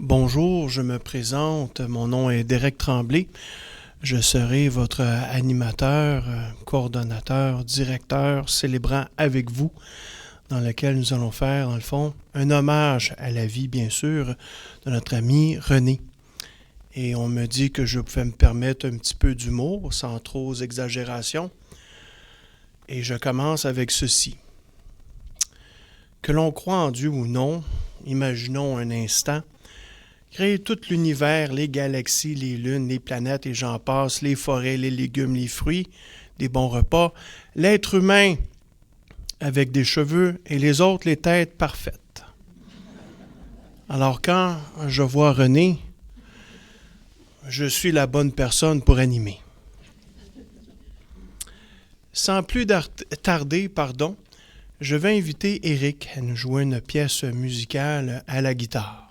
Bonjour, je me présente. Mon nom est Derek Tremblay. Je serai votre animateur, coordonnateur, directeur, célébrant avec vous, dans lequel nous allons faire, dans le fond, un hommage à la vie, bien sûr, de notre ami René. Et on me dit que je pouvais me permettre un petit peu d'humour, sans trop exagération. Et je commence avec ceci. Que l'on croit en Dieu ou non, imaginons un instant, créer tout l'univers, les galaxies, les lunes, les planètes et j'en passe, les forêts, les légumes, les fruits, des bons repas, l'être humain avec des cheveux et les autres les têtes parfaites. Alors quand je vois René, je suis la bonne personne pour animer. Sans plus tarder, je vais inviter Éric à nous jouer une pièce musicale à la guitare.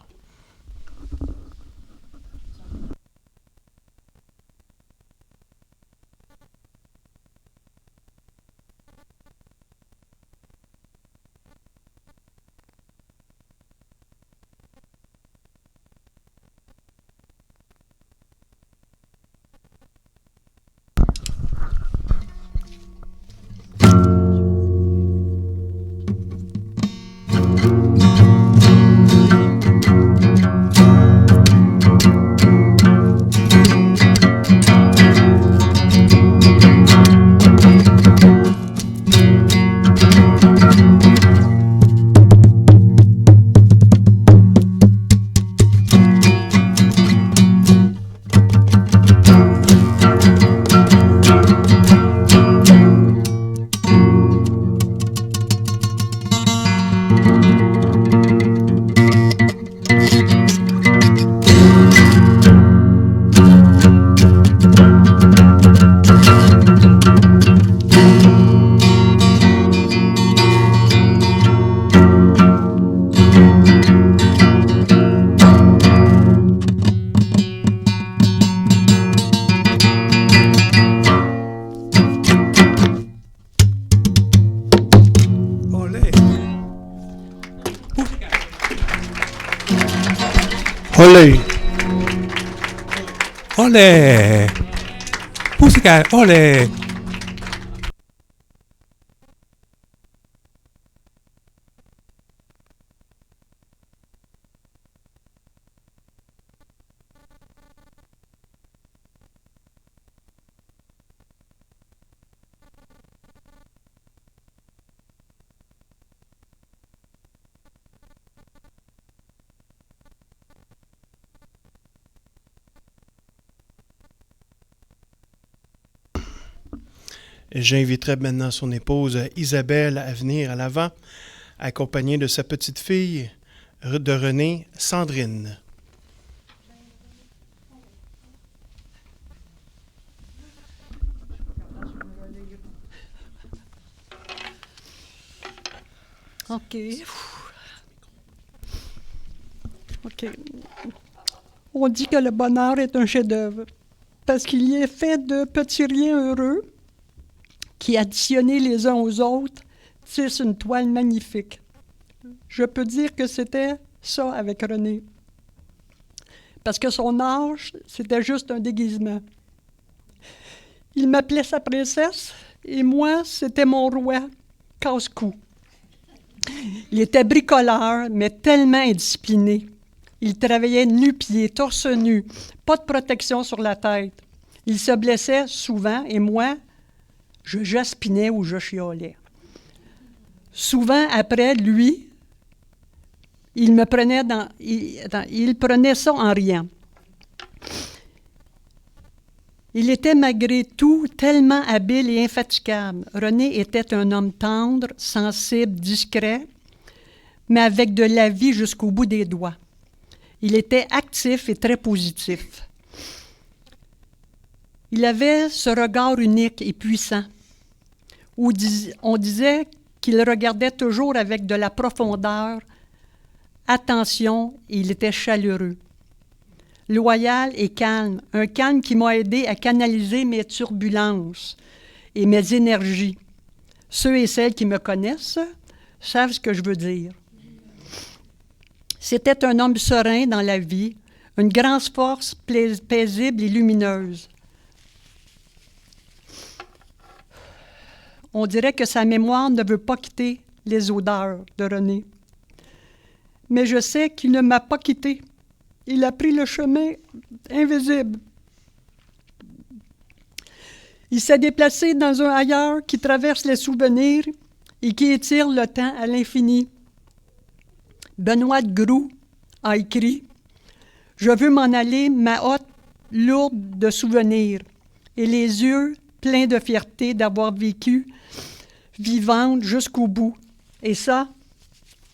Olé! Olé! Música, olé! J'inviterai maintenant son épouse Isabelle à venir à l'avant, accompagnée de sa petite fille de René, Sandrine. OK. OK. On dit que le bonheur est un chef-d'œuvre parce qu'il y est fait de petits riens heureux qui, additionnés les uns aux autres, tissent une toile magnifique. Je peux dire que c'était ça avec René. Parce que son âge, c'était juste un déguisement. Il m'appelait sa princesse et moi, c'était mon roi, casse-cou. Il était bricoleur, mais tellement indiscipliné. Il travaillait nu-pieds, torse nu, pas de protection sur la tête. Il se blessait souvent et moi, je jaspinais ou je chiolais. Souvent, après, lui, il prenait ça en riant. Il était malgré tout tellement habile et infatigable. René était un homme tendre, sensible, discret, mais avec de la vie jusqu'au bout des doigts. Il était actif et très positif. Il avait ce regard unique et puissant, où on disait qu'il regardait toujours avec de la profondeur, attention, et il était chaleureux. Loyal et calme, un calme qui m'a aidé à canaliser mes turbulences et mes énergies. Ceux et celles qui me connaissent savent ce que je veux dire. C'était un homme serein dans la vie, une grande force paisible et lumineuse. On dirait que sa mémoire ne veut pas quitter les odeurs de René. Mais je sais qu'il ne m'a pas quitté. Il a pris le chemin invisible. Il s'est déplacé dans un ailleurs qui traverse les souvenirs et qui étire le temps à l'infini. Benoît de Groux a écrit « Je veux m'en aller, ma hotte lourde de souvenirs, et les yeux pleins de fierté d'avoir vécu, vivante jusqu'au bout. » Et ça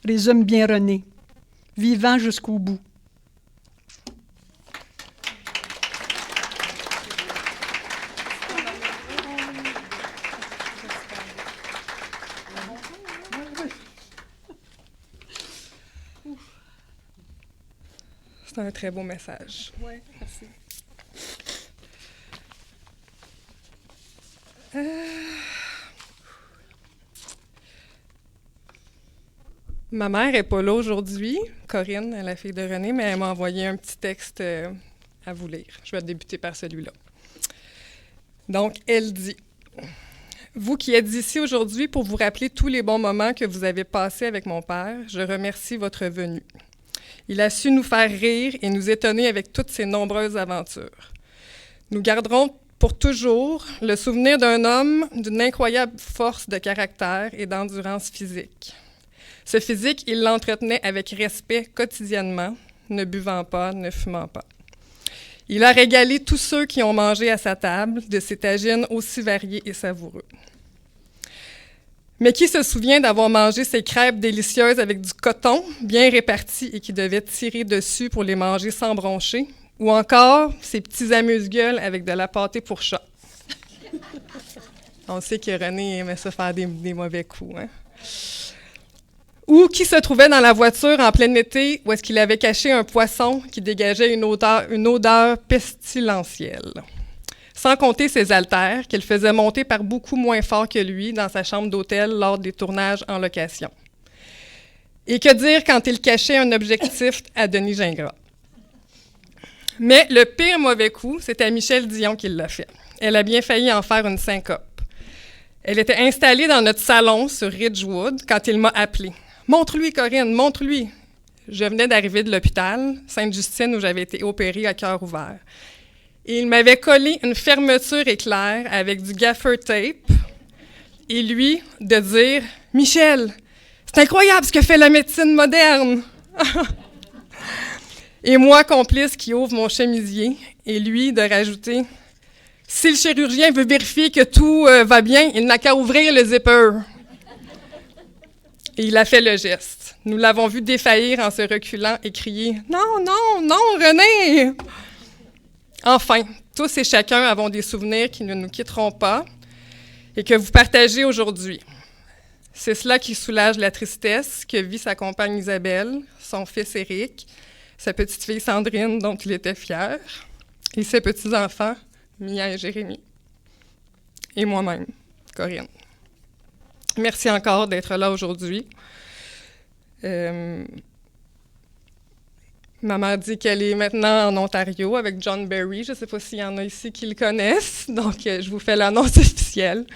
résume bien René. Vivant jusqu'au bout. C'est un très beau message. Oui, merci. Ma mère n'est pas là aujourd'hui, Corinne, la fille de René, mais elle m'a envoyé un petit texte à vous lire. Je vais débuter par celui-là. Donc, elle dit « Vous qui êtes ici aujourd'hui pour vous rappeler tous les bons moments que vous avez passés avec mon père, je remercie votre venue. Il a su nous faire rire et nous étonner avec toutes ses nombreuses aventures. Nous garderons pour toujours le souvenir d'un homme d'une incroyable force de caractère et d'endurance physique. Ce physique, il l'entretenait avec respect quotidiennement, ne buvant pas, ne fumant pas. Il a régalé tous ceux qui ont mangé à sa table de ces tagines aussi variés et savoureux. Mais qui se souvient d'avoir mangé ces crêpes délicieuses avec du coton bien réparti et qui devait tirer dessus pour les manger sans broncher? Ou encore ces petits amuse-gueules avec de la pâtée pour chat? On sait que René aimait se faire des mauvais coups, hein? Ou qui se trouvait dans la voiture en plein été où est-ce qu'il avait caché un poisson qui dégageait une odeur pestilentielle. Sans compter ses haltères qu'il faisait monter par beaucoup moins fort que lui dans sa chambre d'hôtel lors des tournages en location. Et que dire quand il cachait un objectif à Denis Gingras? Mais le pire mauvais coup, c'était à Michel Dion qui l'a fait. Elle a bien failli en faire une syncope. Elle était installée dans notre salon sur Ridgewood quand il m'a appelée. « Montre-lui, Corinne, montre-lui! » Je venais d'arriver de l'hôpital, Sainte-Justine, où j'avais été opérée à cœur ouvert. Et il m'avait collé une fermeture éclair avec du gaffer tape et lui de dire « Michel, c'est incroyable ce que fait la médecine moderne! » Et moi, complice, qui ouvre mon chemisier et lui de rajouter « Si le chirurgien veut vérifier que tout va bien, il n'a qu'à ouvrir le zipper. » Et il a fait le geste. Nous l'avons vu défaillir en se reculant et crier « Non, non, non, René! » Enfin, tous et chacun avons des souvenirs qui ne nous quitteront pas et que vous partagez aujourd'hui. C'est cela qui soulage la tristesse que vit sa compagne Isabelle, son fils Éric, sa petite-fille Sandrine, dont il était fier, et ses petits-enfants, Mia et Jérémie, et moi-même, Corinne. Merci encore d'être là aujourd'hui. Ma mère dit qu'elle est maintenant en Ontario avec John Barry. Je ne sais pas s'il y en a ici qui le connaissent, donc je vous fais l'annonce officielle.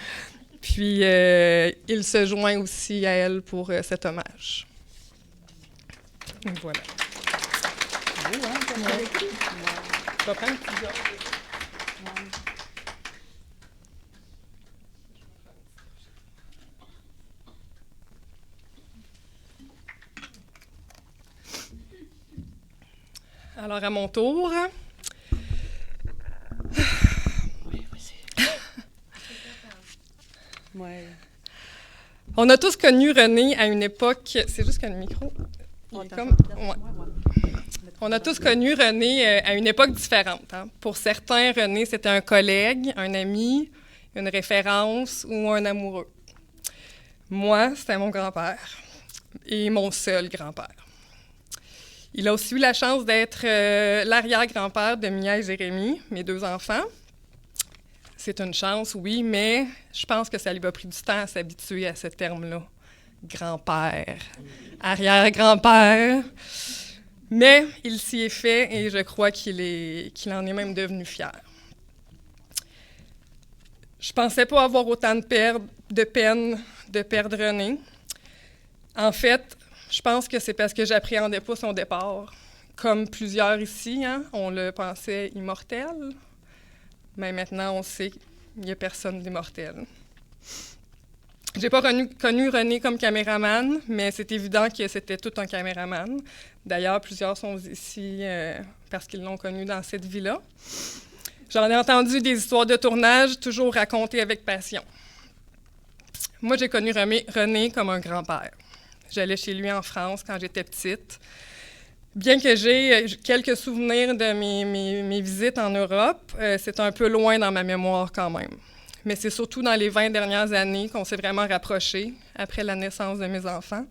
Puis, il se joint aussi à elle pour cet hommage. Donc, voilà. Je vais prendre plusieurs. Alors, à mon tour. Ouais. On a tous connu René à une époque... C'est juste qu'un micro... On a tous connu René à une époque différente. Hein. Pour certains, René, c'était un collègue, un ami, une référence ou un amoureux. Moi, c'était mon grand-père et mon seul grand-père. Il a aussi eu la chance d'être l'arrière-grand-père de Mia et Jérémie, mes deux enfants. C'est une chance, oui, mais je pense que ça lui a pris du temps à s'habituer à ce terme-là. Grand-père, arrière-grand-père. Mais il s'y est fait et je crois qu'il en est même devenu fier. Je pensais pas avoir autant de peine de perdre René. En fait, je pense que c'est parce que j'appréhendais pas son départ. Comme plusieurs ici, hein, on le pensait immortel, mais maintenant on sait qu'il n'y a personne d'immortel. J'ai pas connu René comme caméraman, mais c'est évident que c'était tout un caméraman. D'ailleurs, plusieurs sont ici parce qu'ils l'ont connu dans cette vie-là. J'en ai entendu des histoires de tournage, toujours racontées avec passion. Moi, j'ai connu René comme un grand-père. J'allais chez lui en France quand j'étais petite. Bien que j'ai quelques souvenirs de mes visites en Europe, c'est un peu loin dans ma mémoire quand même. Mais c'est surtout dans les 20 dernières années qu'on s'est vraiment rapprochés, après la naissance de mes enfants.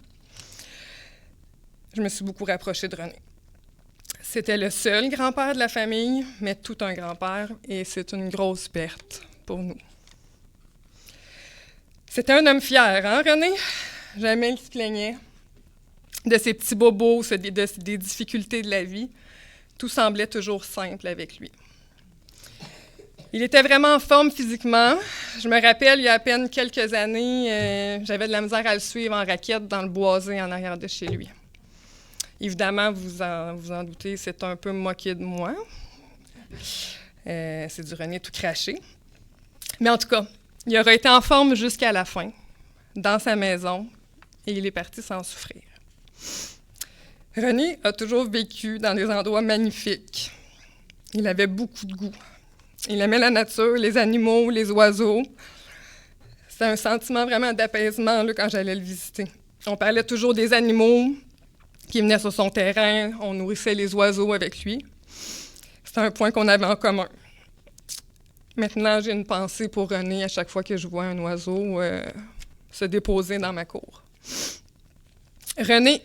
Je me suis beaucoup rapprochée de René. C'était le seul grand-père de la famille, mais tout un grand-père, et c'est une grosse perte pour nous. C'était un homme fier, hein, René? Jamais il se plaignait de ses petits bobos, des difficultés de la vie. Tout semblait toujours simple avec lui. Il était vraiment en forme physiquement. Je me rappelle, il y a à peine quelques années, j'avais de la misère à le suivre en raquette dans le boisé en arrière de chez lui. Évidemment, vous en doutez, c'est un peu moqué de moi. C'est du René tout craché. Mais en tout cas, il aurait été en forme jusqu'à la fin, dans sa maison, et il est parti sans souffrir. René a toujours vécu dans des endroits magnifiques. Il avait beaucoup de goût. Il aimait la nature, les animaux, les oiseaux. C'était un sentiment vraiment d'apaisement là, quand j'allais le visiter. On parlait toujours des animaux qui venaient sur son terrain. On nourrissait les oiseaux avec lui. C'était un point qu'on avait en commun. Maintenant, j'ai une pensée pour René à chaque fois que je vois un oiseau se déposer dans ma cour. René,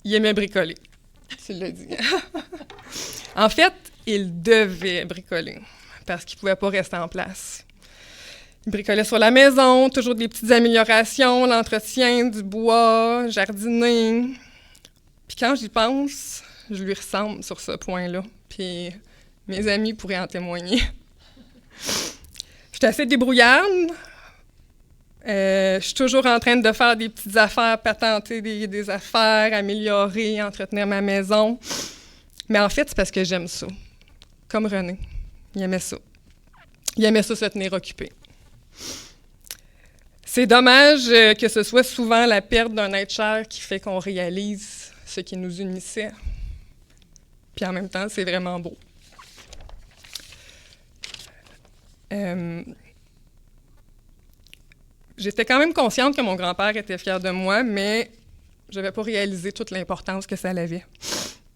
il aimait bricoler. Tu l'as dit. En fait, il devait bricoler parce qu'il ne pouvait pas rester en place. Il bricolait sur la maison, toujours des petites améliorations, l'entretien du bois, jardiner. Puis quand j'y pense, je lui ressemble sur ce point-là. Puis mes amis pourraient en témoigner. J'étais assez débrouillarde. Je suis toujours en train de faire des petites affaires, patenter des affaires, améliorer, entretenir ma maison. Mais en fait, c'est parce que j'aime ça. Comme René. Il aimait ça. Il aimait ça se tenir occupé. C'est dommage que ce soit souvent la perte d'un être cher qui fait qu'on réalise ce qui nous unissait. Puis en même temps, c'est vraiment beau. J'étais quand même consciente que mon grand-père était fier de moi, mais je n'avais pas réalisé toute l'importance que ça avait.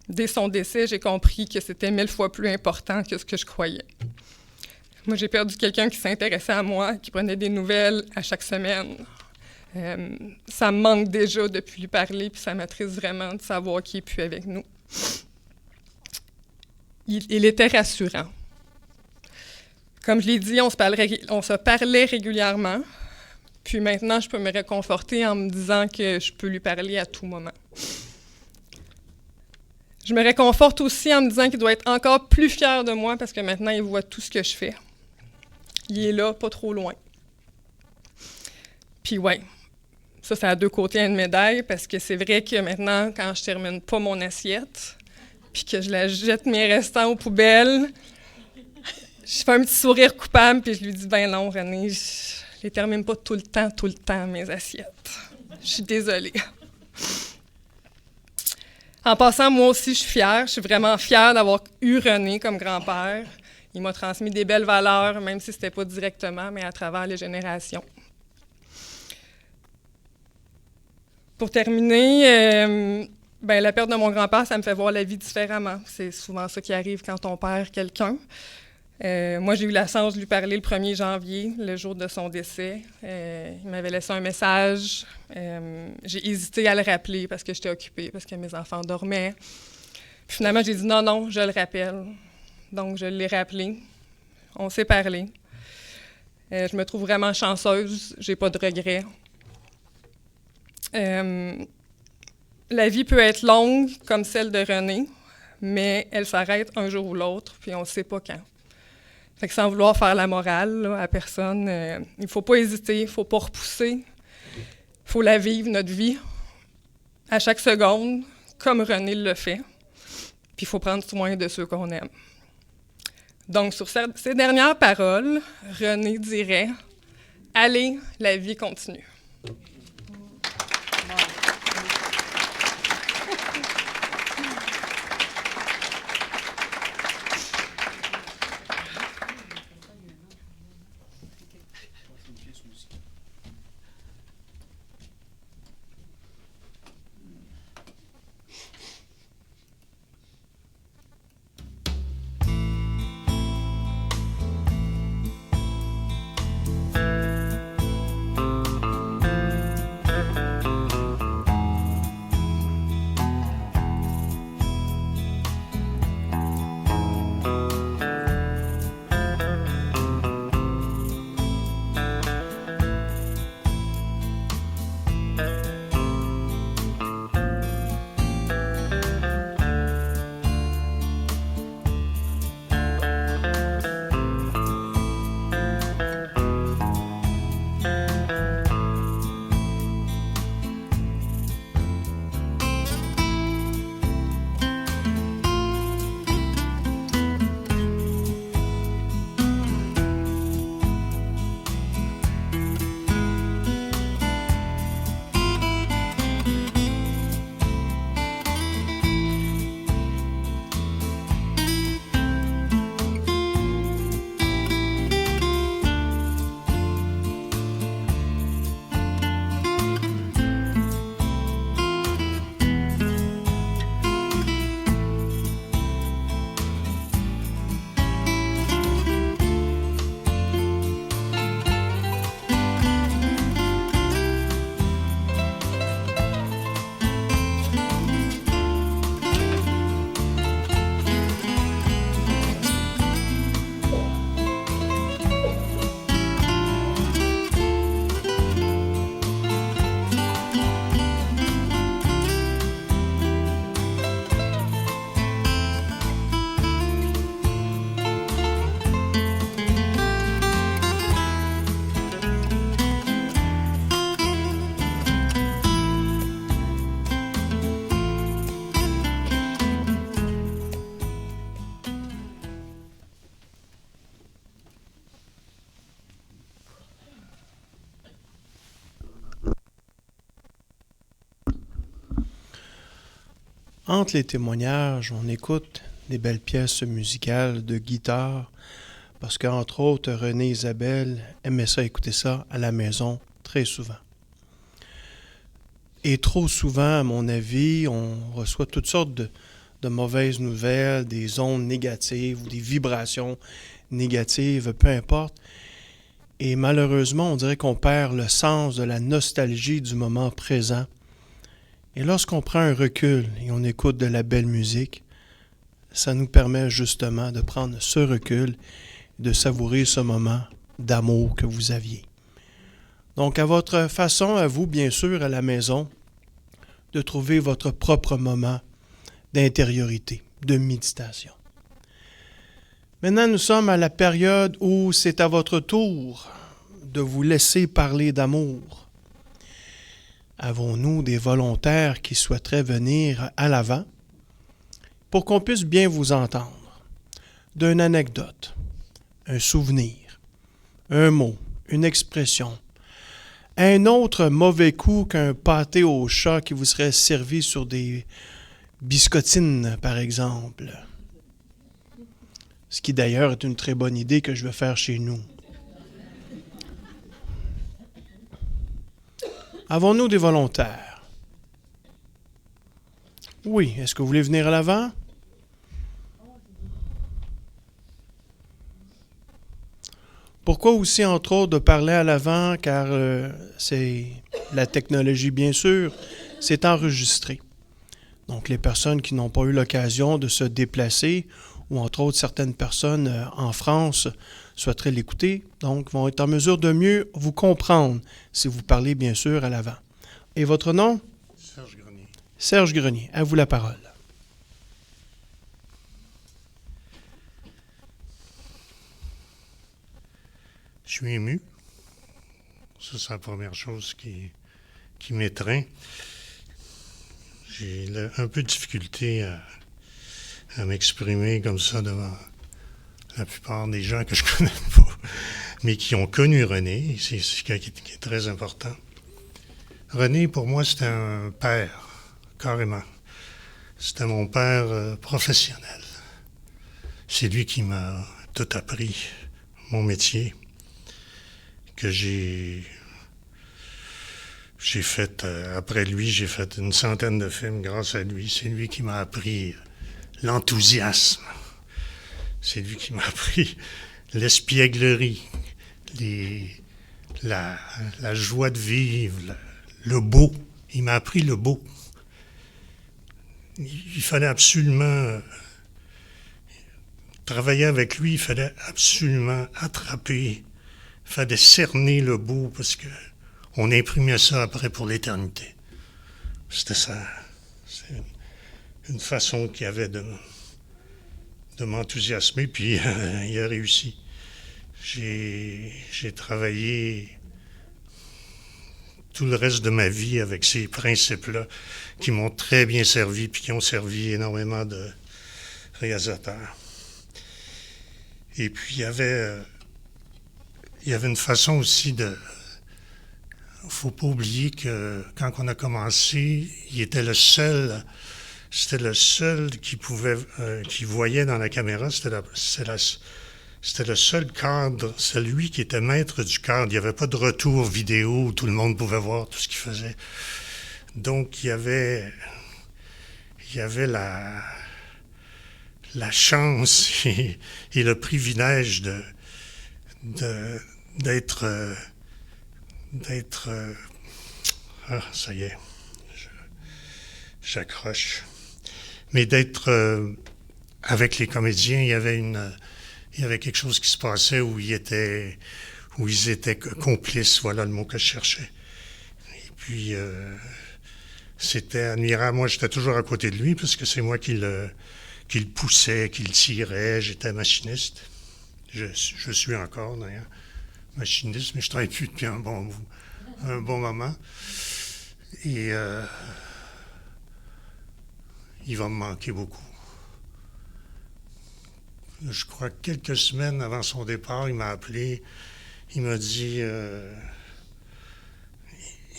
Dès son décès, j'ai compris que c'était 1000 fois plus important que ce que je croyais. Moi, j'ai perdu quelqu'un qui s'intéressait à moi, qui prenait des nouvelles à chaque semaine. Ça me manque déjà depuis lui parler, puis ça m'attriste vraiment de savoir qu'il n'est plus avec nous. Il était rassurant. Comme je l'ai dit, on se parlait régulièrement. Puis maintenant, je peux me réconforter en me disant que je peux lui parler à tout moment. Je me réconforte aussi en me disant qu'il doit être encore plus fier de moi parce que maintenant, il voit tout ce que je fais. Il est là, pas trop loin. Puis ouais, ça a deux côtés à une médaille parce que c'est vrai que maintenant, quand je termine pas mon assiette, puis que je la jette mes restants aux poubelles, je fais un petit sourire coupable puis je lui dis « Ben non, René, je les termine pas tout le temps, mes assiettes. Je suis désolée. » En passant, moi aussi, je suis fière. Je suis vraiment fière d'avoir eu René comme grand-père. Il m'a transmis des belles valeurs, même si ce n'était pas directement, mais à travers les générations. Pour terminer, la perte de mon grand-père, ça me fait voir la vie différemment. C'est souvent ça qui arrive quand on perd quelqu'un. Moi, j'ai eu la chance de lui parler le 1er janvier, le jour de son décès. Il m'avait laissé un message. J'ai hésité à le rappeler parce que j'étais occupée, parce que mes enfants dormaient. Puis finalement, j'ai dit non, je le rappelle. Donc, je l'ai rappelé. On s'est parlé. Je me trouve vraiment chanceuse. J'ai pas de regrets. La vie peut être longue, comme celle de René. mais elle s'arrête un jour ou l'autre, puis on ne sait pas quand. Fait que sans vouloir faire la morale là, à personne, il ne faut pas hésiter, il ne faut pas repousser. Il faut la vivre, notre vie, à chaque seconde, comme René le fait. Puis il faut prendre soin de ceux qu'on aime. Donc, sur ces dernières paroles, René dirait « Allez, la vie continue ». Entre les témoignages, on écoute des belles pièces musicales de guitare, parce qu'entre autres, René et Isabelle aimaient ça, écouter ça à la maison très souvent. Et trop souvent, à mon avis, on reçoit toutes sortes de mauvaises nouvelles, des ondes négatives ou des vibrations négatives, peu importe. Et malheureusement, on dirait qu'on perd le sens de la nostalgie du moment présent. Et lorsqu'on prend un recul et on écoute de la belle musique, ça nous permet justement de prendre ce recul et de savourer ce moment d'amour que vous aviez. Donc, à votre façon, à vous, bien sûr, à la maison, de trouver votre propre moment d'intériorité, de méditation. Maintenant, nous sommes à la période où c'est à votre tour de vous laisser parler d'amour. Avons-nous des volontaires qui souhaiteraient venir à l'avant pour qu'on puisse bien vous entendre? D'une anecdote, un souvenir, un mot, une expression, un autre mauvais coup qu'un pâté au chat qui vous serait servi sur des biscottines, par exemple. Ce qui d'ailleurs est une très bonne idée que je vais faire chez nous. Avons-nous des volontaires? Oui. Est-ce que vous voulez venir à l'avant? Pourquoi aussi, entre autres, de parler à l'avant? Car c'est la technologie, bien sûr, c'est enregistré. Donc, les personnes qui n'ont pas eu l'occasion de se déplacer, ou entre autres, certaines personnes en France souhaiteraient l'écouter, donc vont être en mesure de mieux vous comprendre si vous parlez, bien sûr, à l'avant. Et votre nom? Serge Grenier. Serge Grenier, à vous la parole. Je suis ému. Ça, c'est la première chose qui m'étreint. J'ai un peu de difficulté à m'exprimer comme ça devant la plupart des gens que je connais pas, mais qui ont connu René. C'est ce qui est très important. René, pour moi, c'était un père, carrément. C'était mon père professionnel. C'est lui qui m'a tout appris, mon métier, que j'ai fait, après lui, j'ai fait une centaine de films grâce à lui. C'est lui qui m'a appris l'enthousiasme. C'est lui qui m'a appris l'espièglerie, la joie de vivre, le beau. Il m'a appris le beau. Il fallait absolument travailler avec lui, il fallait absolument attraper, il fallait cerner le beau parce que on imprimait ça après pour l'éternité. C'était ça. C'est une façon qu'il avait de m'enthousiasmer, puis il a réussi. J'ai travaillé tout le reste de ma vie avec ces principes-là qui m'ont très bien servi, puis qui ont servi énormément de réalisateurs. Et puis, il y avait une façon aussi de... Il ne faut pas oublier que quand on a commencé, il était le seul... C'était le seul qui voyait dans la caméra. C'était le seul cadre, c'est lui qui était maître du cadre. Il n'y avait pas de retour vidéo où tout le monde pouvait voir tout ce qu'il faisait. Donc, il y avait la chance et le privilège d'être ça y est, j'accroche. Mais d'être avec les comédiens, il y avait quelque chose qui se passait où ils étaient complices, voilà le mot que je cherchais. Et puis, c'était admirable. Moi, j'étais toujours à côté de lui parce que c'est moi qui le poussais, qui le tirais. J'étais machiniste. Je suis encore, d'ailleurs, machiniste, mais je travaille plus depuis un bon moment. Et il va me manquer beaucoup. Je crois que quelques semaines avant son départ, il m'a appelé. Il m'a dit...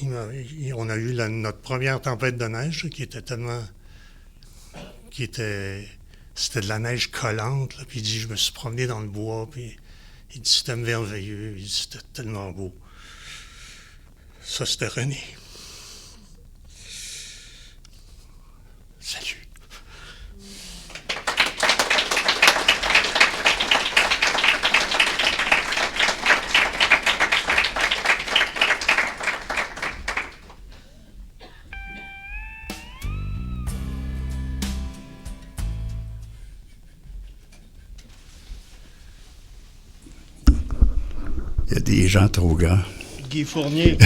on a eu notre première tempête de neige qui était tellement... C'était de la neige collante. Là, puis il dit, je me suis promené dans le bois. Puis il dit, c'était merveilleux. Il dit, c'était tellement beau. Ça, c'était René. Salut. Il y a des gens trop grands. Guy Fournier.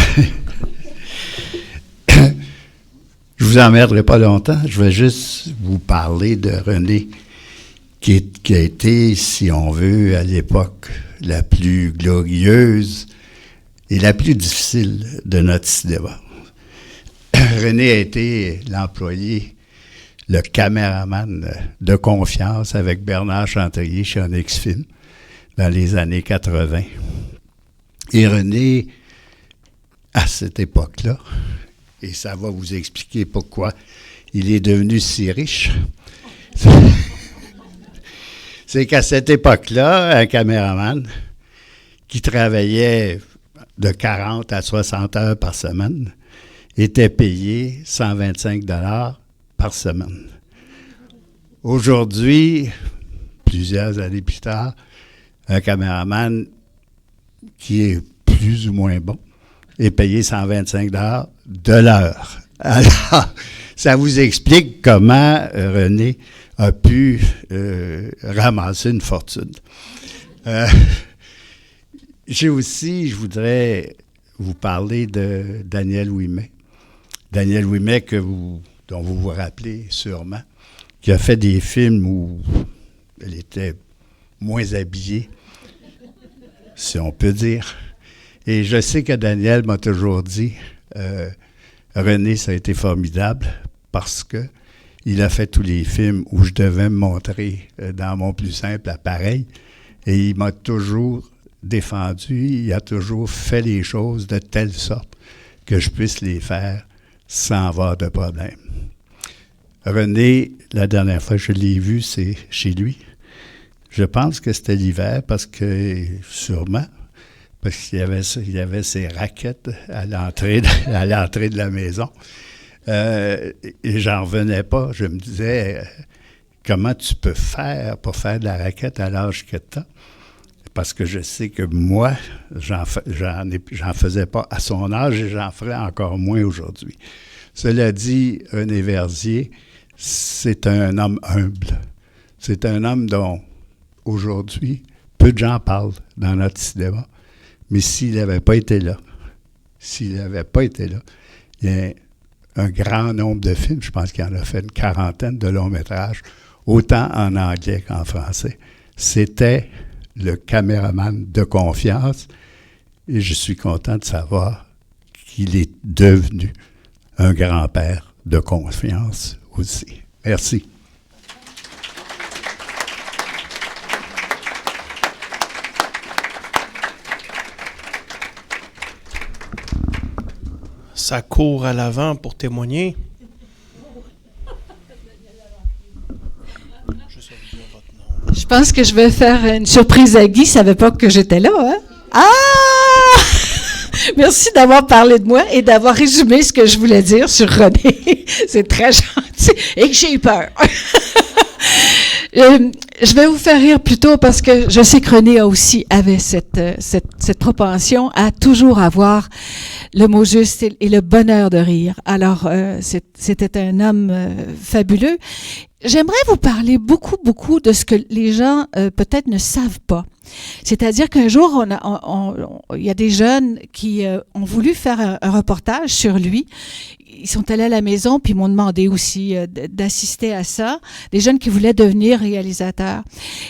Je vous emmerderai pas longtemps. Je vais juste vous parler de René, qui a été, si on veut, à l'époque, la plus glorieuse et la plus difficile de notre cinéma. René a été l'employé, le caméraman de confiance avec Bernard Chantrier chez Onyx Film dans les années 80. Et René, à cette époque-là, et ça va vous expliquer pourquoi il est devenu si riche, c'est qu'à cette époque-là, un caméraman qui travaillait de 40 à 60 heures par semaine était payé 125 $ par semaine. Aujourd'hui, plusieurs années plus tard, un caméraman qui est plus ou moins bon est payé 125 $ de l'heure. Alors, ça vous explique comment René a pu ramasser une fortune. Je voudrais vous parler de Danielle Ouimet. Danielle Ouimet, dont vous vous rappelez sûrement, qui a fait des films où elle était moins habillée. si on peut dire. Et je sais que Daniel m'a toujours dit, René, ça a été formidable parce que il a fait tous les films où je devais me montrer dans mon plus simple appareil. Et il m'a toujours défendu, il a toujours fait les choses de telle sorte que je puisse les faire sans avoir de problème. René, la dernière fois que je l'ai vu, c'est chez lui. Je pense que c'était l'hiver parce que, sûrement, parce qu'il y avait ses raquettes à l'entrée de la maison. Et j'en revenais pas. Je me disais, comment tu peux faire pour faire de la raquette à l'âge que tu as? Parce que je sais que moi, j'en faisais pas à son âge et j'en ferai encore moins aujourd'hui. Cela dit, René Verzier, c'est un homme humble. C'est un homme dont, aujourd'hui, peu de gens parlent dans notre cinéma. Mais s'il n'avait pas été là, il y a un grand nombre de films, je pense qu'il en a fait une 40aine de longs métrages, autant en anglais qu'en français. C'était le caméraman de confiance et je suis content de savoir qu'il est devenu un grand-père de confiance aussi. Merci. Ça court à l'avant pour témoigner. Je pense que je vais faire une surprise à Guy. Il ne savait pas que j'étais là, hein? Ah! Merci d'avoir parlé de moi et d'avoir résumé ce que je voulais dire sur René. C'est très gentil. Et que j'ai eu peur. Je vais vous faire rire plutôt parce que je sais que René avait cette propension à toujours avoir le mot juste et le bonheur de rire. Alors, c'était un homme fabuleux. J'aimerais vous parler beaucoup de ce que les gens peut-être ne savent pas. C'est-à-dire qu'un jour, il y a des jeunes qui ont voulu faire un reportage sur lui. Ils sont allés à la maison puis ils m'ont demandé aussi d'assister à ça. Des jeunes qui voulaient devenir réalisateurs.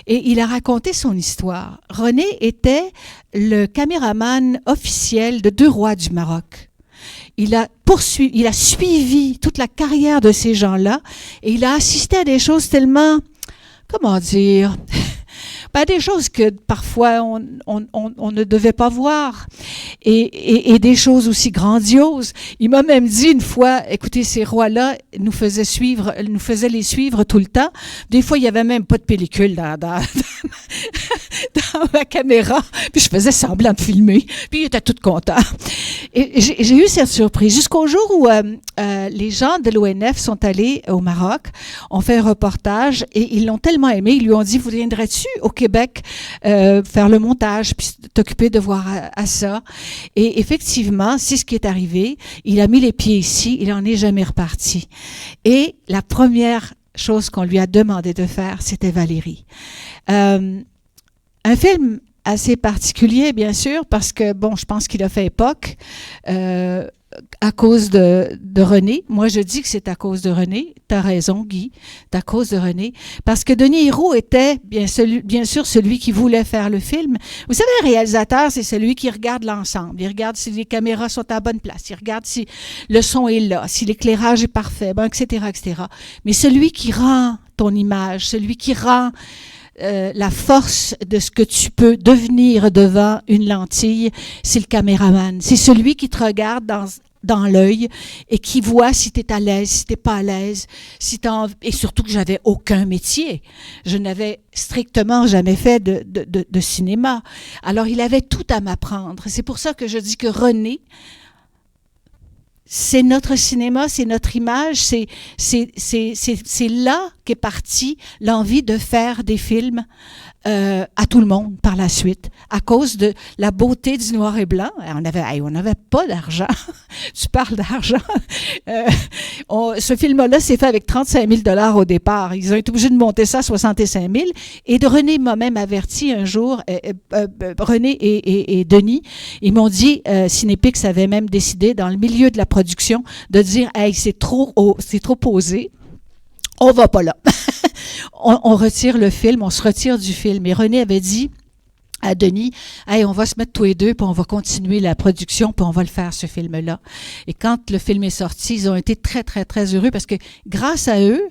Et il a raconté son histoire. René était le caméraman officiel de 2 rois du Maroc. Il a suivi toute la carrière de ces gens-là et il a assisté à des choses tellement, comment dire, des choses que parfois on ne devait pas voir et des choses aussi grandioses. Il m'a même dit une fois, écoutez, ces rois-là nous faisaient les suivre tout le temps. Des fois, il n'y avait même pas de pellicule dans ma caméra, puis je faisais semblant de filmer, puis il était tout content. Et j'ai eu cette surprise jusqu'au jour où les gens de l'ONF sont allés au Maroc, ont fait un reportage et ils l'ont tellement aimé, ils lui ont dit, vous viendrais-tu au Québec faire le montage, puis t'occuper de voir à ça. Et effectivement, c'est ce qui est arrivé. Il a mis les pieds ici, il n'en est jamais reparti. Et la première chose qu'on lui a demandé de faire, c'était Valérie. Un film assez particulier, bien sûr, parce que, je pense qu'il a fait époque à cause de René. Moi, je dis que c'est à cause de René. Tu as raison, Guy, c'est à cause de René. Parce que Denis Héroux était, bien sûr, celui qui voulait faire le film. Vous savez, un réalisateur, c'est celui qui regarde l'ensemble. Il regarde si les caméras sont à la bonne place. Il regarde si le son est là, si l'éclairage est parfait, etc., etc. Mais celui qui rend ton image, celui qui rend la force de ce que tu peux devenir devant une lentille, c'est le caméraman. C'est celui qui te regarde dans l'œil et qui voit si tu es à l'aise, si tu n'es pas à l'aise, et surtout que j'avais aucun métier. Je n'avais strictement jamais fait de cinéma. Alors, il avait tout à m'apprendre. C'est pour ça que je dis que René, c'est notre cinéma, c'est notre image, c'est là qu'est partie l'envie de faire des films à tout le monde par la suite, à cause de la beauté du noir et blanc. On n'avait pas d'argent. Tu parles d'argent. Ce film-là s'est fait avec 35 000 $ au départ. Ils ont été obligés de monter ça à 65 000. Et René m'a même averti un jour, René et Denis, ils m'ont dit, Cinépix avait même décidé dans le milieu de la production de dire, hey, c'est trop posé. On va pas là. on retire le film, on se retire du film. Et René avait dit, à Denis, « Hey, on va se mettre tous les deux, puis on va continuer la production, puis on va le faire, ce film-là. » Et quand le film est sorti, ils ont été très, très, très heureux parce que grâce à eux,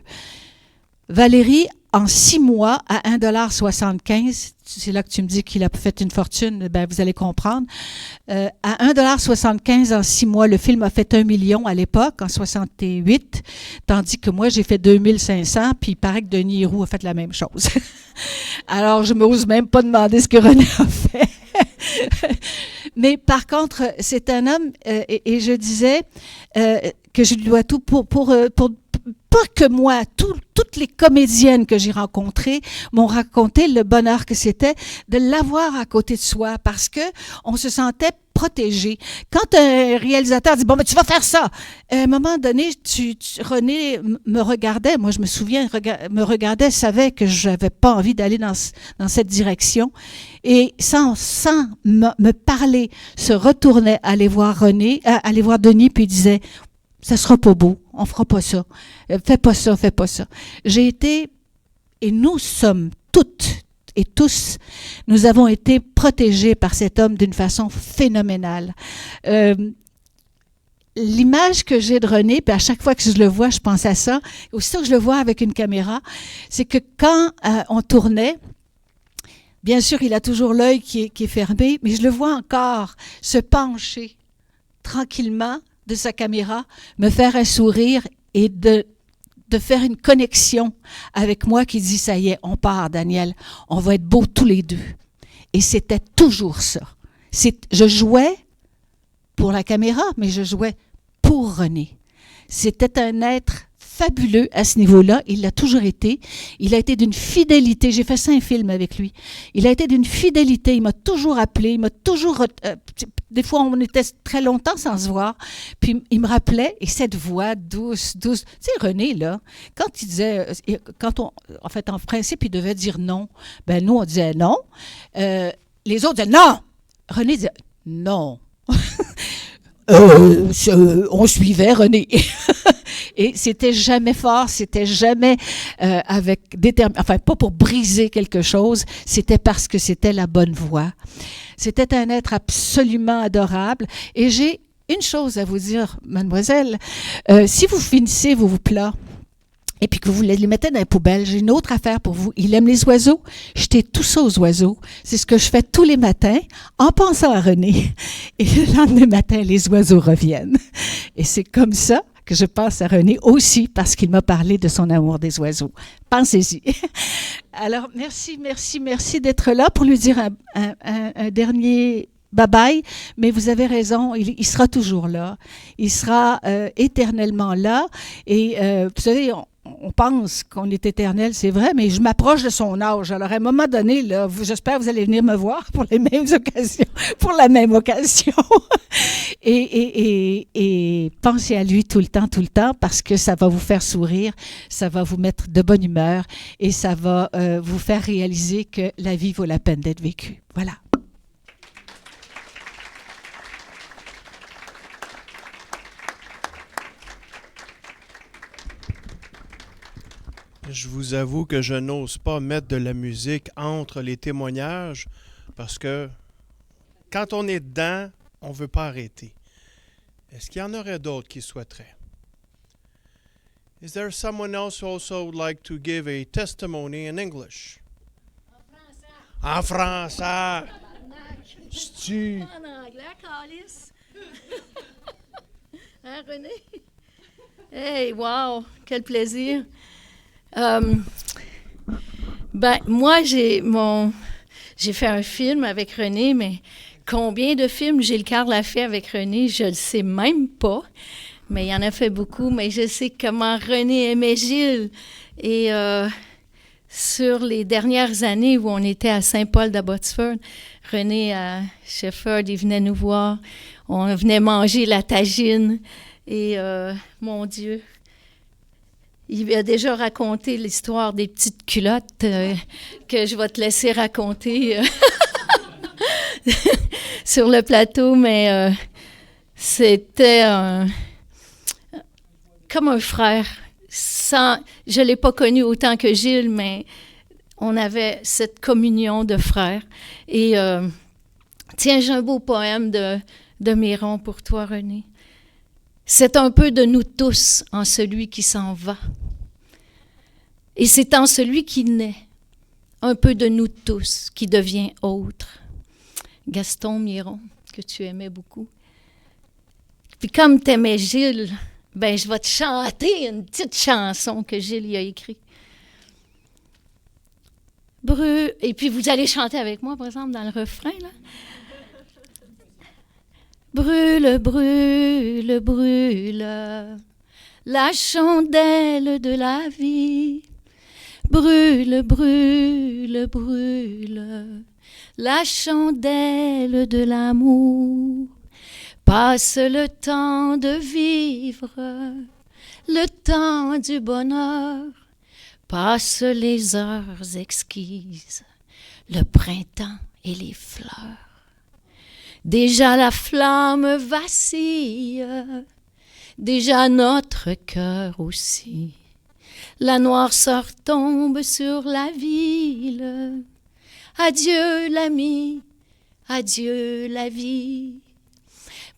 Valérie, en 6 mois, à 1,75 $, c'est là que tu me dis qu'il a fait une fortune, ben vous allez comprendre. À 1,75 $ en 6 mois, le film a fait 1 million à l'époque, en 68, tandis que moi, j'ai fait 2500, puis il paraît que Denis Héroux a fait la même chose. Alors, je n'ose même pas demander ce que René a fait. Mais par contre, c'est un homme, et je disais que je lui dois tout pour pas que moi, toutes les comédiennes que j'ai rencontrées m'ont raconté le bonheur que c'était de l'avoir à côté de soi parce que on se sentait protégé. Quand un réalisateur dit « Bon, ben, tu vas faire ça », à un moment donné, René me regardait, moi je me souviens, me regardait, savait que je n'avais pas envie d'aller dans cette direction et sans me parler, se retournait, aller voir Denis, puis il disait « Ça sera pas beau, on fera pas ça. Fais pas ça, fais pas ça. » J'ai été, et nous sommes toutes et tous, nous avons été protégés par cet homme d'une façon phénoménale. L'image que j'ai de René, puis à chaque fois que je le vois, je pense à ça, aussitôt que je le vois avec une caméra, c'est que quand on tournait, bien sûr, il a toujours l'œil qui est fermé, mais je le vois encore se pencher tranquillement de sa caméra, me faire un sourire et de faire une connexion avec moi qui dit « Ça y est, on part, Daniel, on va être beaux tous les deux. » Et c'était toujours ça. Je jouais pour la caméra, mais je jouais pour René. C'était un être fabuleux à ce niveau-là. Il l'a toujours été. Il a été d'une fidélité. J'ai fait 5 films avec lui. Il a été d'une fidélité. Il m'a toujours appelé. Il m'a toujours... des fois, on était très longtemps sans se voir. Puis, il me rappelait. Et cette voix douce. Tu sais, René, là, quand il disait... en fait, en principe, il devait dire non. Ben nous, on disait non. Les autres disaient non. René disait non. On suivait René. Et c'était jamais fort, c'était jamais avec détermination, enfin pas pour briser quelque chose, c'était parce que c'était la bonne voie. C'était un être absolument adorable. Et j'ai une chose à vous dire, mademoiselle, si vous finissez vos plats, et puis que vous les mettez dans les poubelles, j'ai une autre affaire pour vous. Il aime les oiseaux. Jetez tout ça aux oiseaux. C'est ce que je fais tous les matins en pensant à René. Et le lendemain matin, les oiseaux reviennent. Et c'est comme ça que je pense à René aussi parce qu'il m'a parlé de son amour des oiseaux. Pensez-y. Alors, merci d'être là pour lui dire un dernier bye-bye, mais vous avez raison, il sera toujours là. Il sera éternellement là. Et vous savez, on pense qu'on est éternel, c'est vrai, mais je m'approche de son âge. Alors, à un moment donné, là, j'espère que vous allez venir me voir pour les mêmes occasions, pour la même occasion. Et pensez à lui tout le temps, parce que ça va vous faire sourire, ça va vous mettre de bonne humeur et ça va vous faire réaliser que la vie vaut la peine d'être vécue. Voilà. Je vous avoue que je n'ose pas mettre de la musique entre les témoignages parce que quand on est dedans, on ne veut pas arrêter. Est-ce qu'il y en aurait d'autres qui souhaiteraient? Is there someone else who also would like to give a testimony in English? En français. En français. C'est-tu? En anglais, Calice. Hein, René? Hey, wow, quel plaisir. Moi, j'ai fait un film avec René, mais combien de films Gilles Carle a fait avec René, je ne le sais même pas. Mais il en a fait beaucoup, mais je sais comment René aimait Gilles. Et sur les dernières années où on était à Saint-Paul-d'Abbotsford, René à Shefford, il venait nous voir. On venait manger la tagine. Et mon Dieu... Il a déjà raconté l'histoire des petites culottes que je vais te laisser raconter sur le plateau, mais c'était comme un frère. Je ne l'ai pas connu autant que Gilles, mais on avait cette communion de frères. Et tiens, j'ai un beau poème de Miron pour toi, René. C'est un peu de nous tous en celui qui s'en va. Et c'est en celui qui naît, un peu de nous tous qui devient autre. Gaston Miron, que tu aimais beaucoup. Puis comme tu aimais Gilles, ben je vais te chanter une petite chanson que Gilles y a écrite. Et puis vous allez chanter avec moi, par exemple, dans le refrain, là. Brûle, brûle, brûle, la chandelle de la vie. Brûle, brûle, brûle, la chandelle de l'amour. Passe le temps de vivre, le temps du bonheur. Passe les heures exquises, le printemps et les fleurs. Déjà la flamme vacille, déjà notre cœur aussi. La noirceur tombe sur la ville. Adieu l'ami, adieu la vie.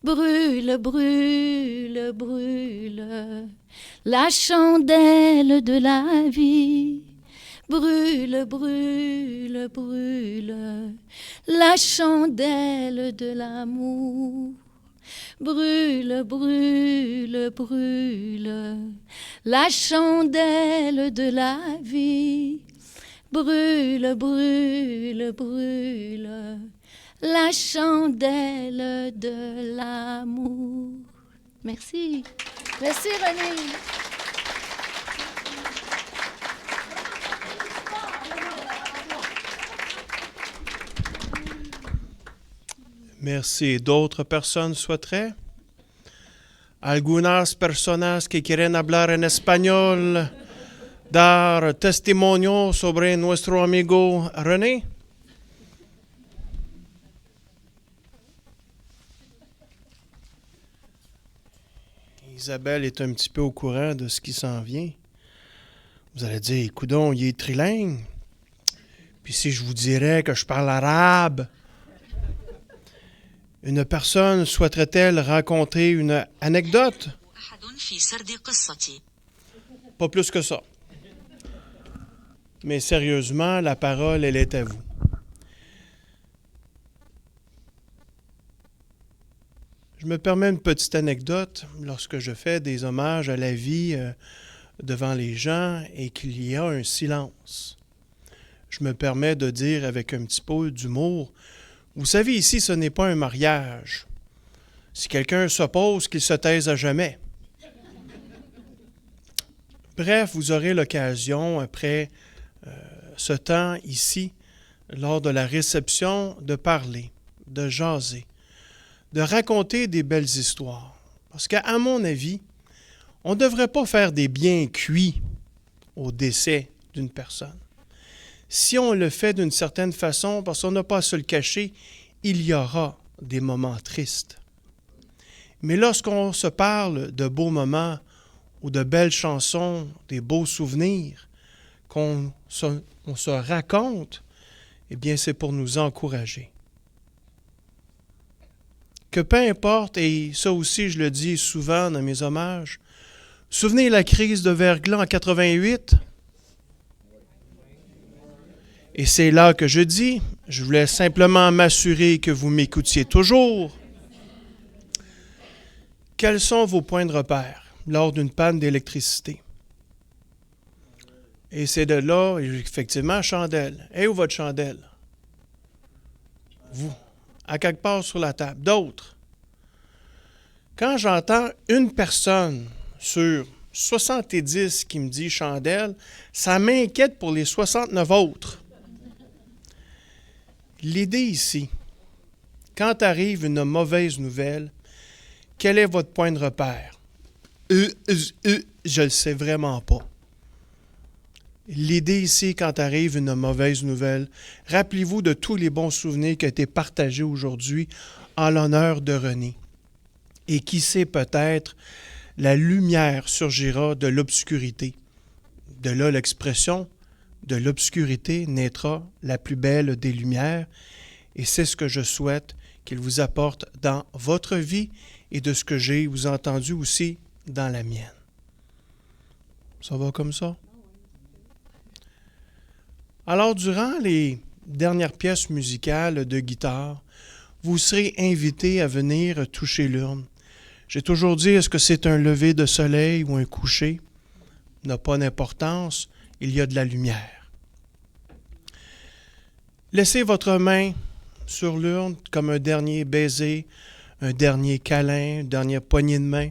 Brûle, brûle, brûle, la chandelle de la vie. Brûle, brûle, brûle, la chandelle de l'amour. Brûle, brûle, brûle, la chandelle de la vie. Brûle, brûle, brûle, la chandelle de l'amour. Merci. Merci, René. Merci. D'autres personnes souhaiteraient? Algunas personas que quieren hablar en español, dar testimonio sobre nuestro amigo René? Isabelle est un petit peu au courant de ce qui s'en vient. Vous allez dire, coudonc, il est trilingue. Puis si je vous dirais que je parle arabe, une personne souhaiterait-elle raconter une anecdote? Pas plus que ça. Mais sérieusement, la parole, elle est à vous. Je me permets une petite anecdote lorsque je fais des hommages à la vie devant les gens et qu'il y a un silence. Je me permets de dire avec un petit peu d'humour, vous savez, ici, ce n'est pas un mariage. Si quelqu'un s'oppose, qu'il se taise à jamais. Bref, vous aurez l'occasion, après ce temps ici, lors de la réception, de parler, de jaser, de raconter des belles histoires. Parce qu'à mon avis, on ne devrait pas faire des biens cuits au décès d'une personne. Si on le fait d'une certaine façon, parce qu'on n'a pas à se le cacher, il y aura des moments tristes. Mais lorsqu'on se parle de beaux moments ou de belles chansons, des beaux souvenirs qu'on se raconte, eh bien, c'est pour nous encourager. Que peu importe, et ça aussi je le dis souvent dans mes hommages, souvenez la crise de verglas en 88? Et c'est là que je dis, je voulais simplement m'assurer que vous m'écoutiez toujours. Quels sont vos points de repère lors d'une panne d'électricité? Et c'est de là, effectivement, chandelle. Et où votre chandelle? Vous, à quelque part sur la table. D'autres. Quand j'entends une personne sur 70 qui me dit chandelle, ça m'inquiète pour les 69 autres. L'idée ici, quand arrive une mauvaise nouvelle, quel est votre point de repère? Je ne le sais vraiment pas. L'idée ici, quand arrive une mauvaise nouvelle, rappelez-vous de tous les bons souvenirs qui ont été partagés aujourd'hui en l'honneur de René. Et qui sait, peut-être, la lumière surgira de l'obscurité. De là l'expression De l'obscurité naîtra la plus belle des lumières, et c'est ce que je souhaite qu'il vous apporte dans votre vie et de ce que j'ai vous entendu aussi dans la mienne. Ça va comme ça? Alors, durant les dernières pièces musicales de guitare, vous serez invité à venir toucher l'urne. J'ai toujours dit, est-ce que c'est un lever de soleil ou un coucher? N'a pas d'importance, il y a de la lumière. Laissez votre main sur l'urne comme un dernier baiser, un dernier câlin, une dernière poignée de main,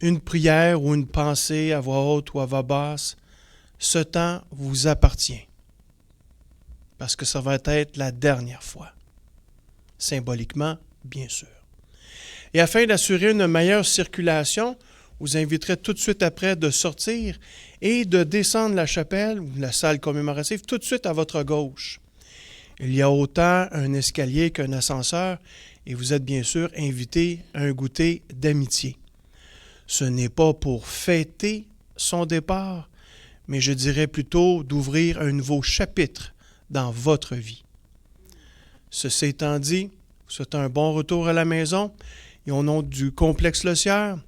une prière ou une pensée à voix haute ou à voix basse. Ce temps vous appartient, parce que ça va être la dernière fois, symboliquement, bien sûr. Et afin d'assurer une meilleure circulation, vous inviterai tout de suite après de sortir et de descendre la chapelle ou la salle commémorative tout de suite à votre gauche. Il y a autant un escalier qu'un ascenseur et vous êtes bien sûr invité à un goûter d'amitié. Ce n'est pas pour fêter son départ, mais je dirais plutôt d'ouvrir un nouveau chapitre dans votre vie. Ceci étant dit, vous souhaitez un bon retour à la maison et au nom du complexe Le Sieur,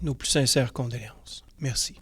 nos plus sincères condoléances. Merci.